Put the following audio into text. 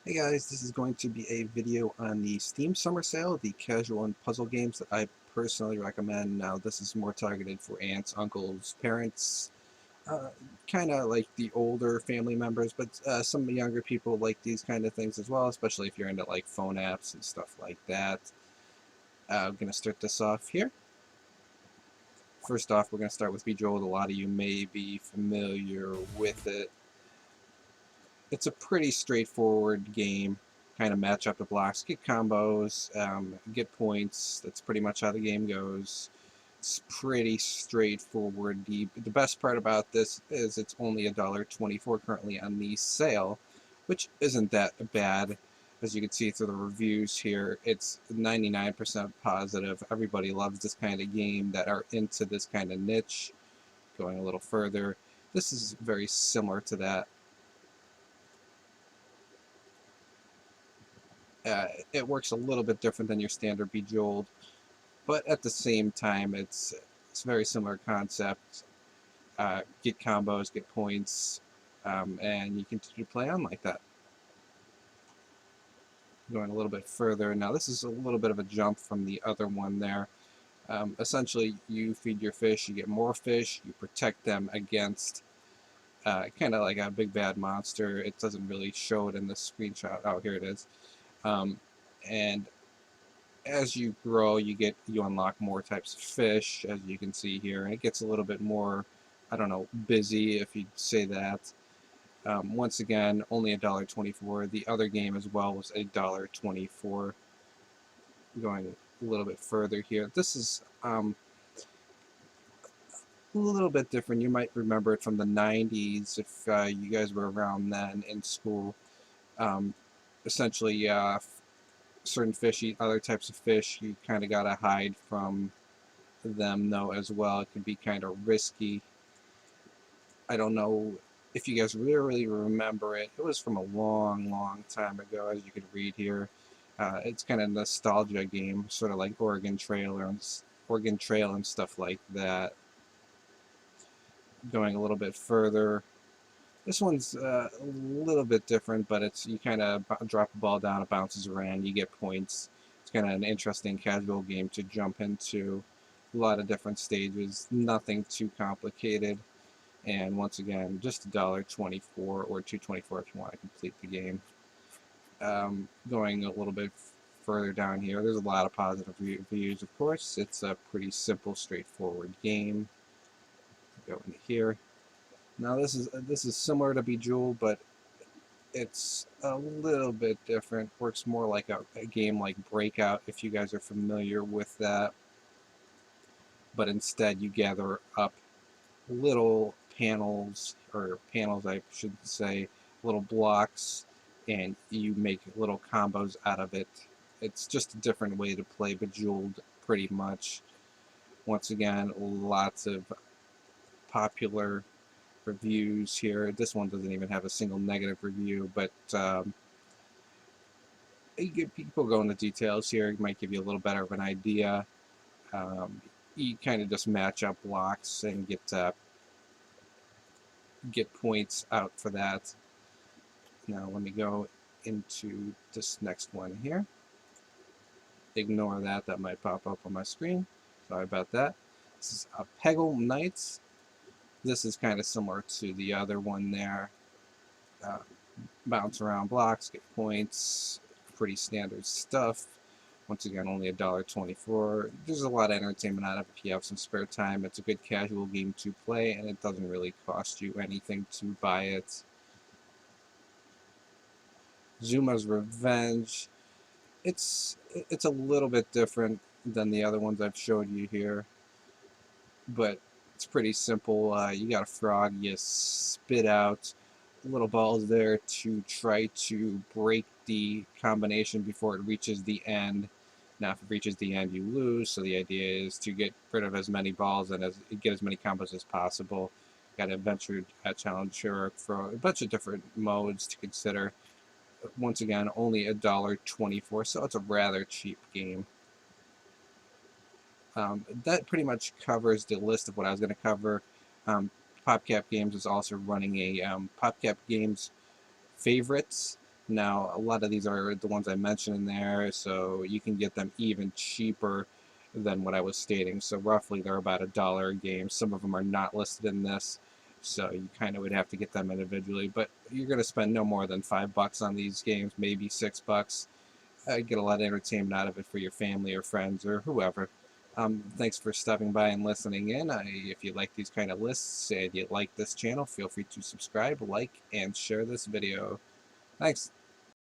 Hey guys, this is going to be a video on the Steam Summer Sale, the casual and puzzle games that I personally recommend. Now this is more targeted for aunts, uncles, parents, kind of like the older family members, but some younger people like these kind of things as well, especially if you're into like phone apps and stuff like that. I'm going to start this off here. First off, we're going to start with Bejeweled. A lot of you may be familiar with it. It's a pretty straightforward game. Kind of match up the blocks, get combos, get points. That's pretty much how the game goes. It's pretty straightforward. The best part about this is it's only $1.24 currently on the sale, which isn't that bad. As you can see through the reviews here, it's 99% positive. Everybody loves this kind of game that are into this kind of niche. Going a little further, this is very similar to that. It works a little bit different than your standard Bejeweled, but at the same time, it's a very similar concept. Get combos, get points, and you continue to play on like that. Going a little bit further, now this is a little bit of a jump from the other one there. Essentially, you feed your fish, you get more fish, you protect them against kind of like a big bad monster. It doesn't really show it in the screenshot. Oh, here it is. Um, and as you grow, you unlock more types of fish, as you can see here, and it gets a little bit more, I don't know, busy if you'd say that. Once again, only $1.24. The other game as well was $1.24. Going a little bit further here, this is a little bit different. You might remember it from the 90s if you guys were around then in school. Um, Essentially, certain fish eat other types of fish. You kind of gotta hide from them though as well. It can be kind of risky. I don't know if you guys really remember it. It was from a long time ago, as you can read here. It's kind of a nostalgia game, sort of like Oregon Trail and stuff like that. Going a little bit further, this one's a little bit different, but it's you kind of drop a ball down, it bounces around, you get points. It's kind of an interesting casual game to jump into. A lot of different stages, nothing too complicated. And once again, just $1.24 or $2.24 if you want to complete the game. Going a little bit further down here, there's a lot of positive reviews, of course. It's a pretty simple, straightforward game. Go into here. Now this is similar to Bejeweled, but it's a little bit different. Works more like a game like Breakout, if you guys are familiar with that. But instead, you gather up little panels, or panels I should say, little blocks, and you make little combos out of it. It's just a different way to play Bejeweled, pretty much. Once again, lots of popular reviews here. This one doesn't even have a single negative review, but people go into details here. It might give you a little better of an idea. You kind of just match up blocks and get points out for that. Now let me go into this next one here. Ignore that, that might pop up on my screen. Sorry about that. This is a Peggle Nights. This is kind of similar to the other one there. Bounce around blocks, get points, pretty standard stuff. Once again, only $1.24. There's a lot of entertainment out of it if you have some spare time. It's a good casual game to play, and it doesn't really cost you anything to buy it. Zuma's Revenge. It's a little bit different than the other ones I've showed you here, but it's pretty simple. You got a frog, you spit out little balls there to try to break the combination before it reaches the end. Now, if it reaches the end, you lose. So the idea is to get rid of as many balls and get as many combos as possible. Got an adventure challenger for a bunch of different modes to consider. Once again, only $1.24, so it's a rather cheap game. That pretty much covers the list of what I was going to cover. PopCap Games is also running a PopCap Games Favorites. Now, a lot of these are the ones I mentioned in there, so you can get them even cheaper than what I was stating. So roughly they're about $1 a game. Some of them are not listed in this, so you kind of would have to get them individually. But you're going to spend no more than $5 on these games, maybe $6. Get a lot of entertainment out of it for your family or friends or whoever. Thanks for stopping by and listening in. If you like these kind of lists and you like this channel, feel free to subscribe, like, and share this video. Thanks.